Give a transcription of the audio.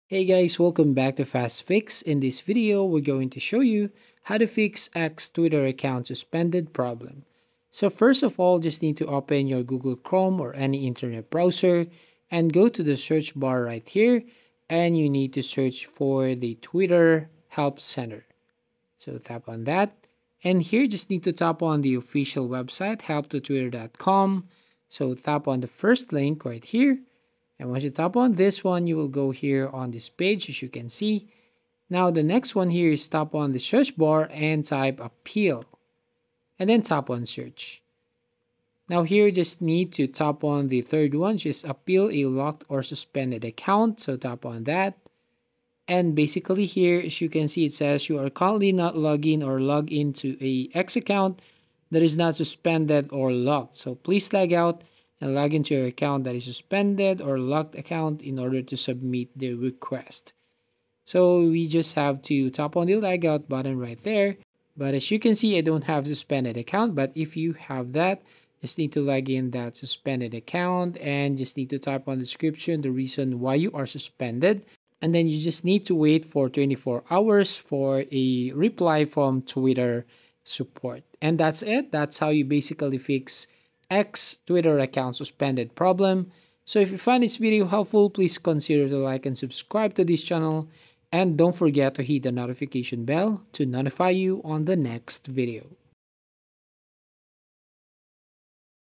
Hey guys, welcome back to Fast Fix. In this video, we're going to show you how to fix X Twitter account suspended problem. So first of all, just need to open your Google Chrome or any internet browser and go to the search bar right here, and you need to search for the Twitter Help Center. So tap on that, and here just need to tap on the official website help2twitter.com. So tap on the first link right here, and once you tap on this one, you will go here on this page, as you can see. Now, the next one here is tap on the search bar and type appeal. And then tap on search. Now here, just need to tap on the third one, which is appeal a locked or suspended account. So tap on that. And basically here, as you can see, it says you are currently not logging or log into a X account that is not suspended or locked. So please log out and log into your account that is suspended or locked account in order to submit the request. So we just have to tap on the log out button right there. But as you can see, I don't have suspended account, but if you have that, just need to log in that suspended account and just need to type on the description the reason why you are suspended. And then you just need to wait for 24 hours for a reply from Twitter support. And that's it. That's how you basically fix X Twitter account suspended problem. So if you find this video helpful, please consider to like and subscribe to this channel. And don't forget to hit the notification bell to notify you on the next video.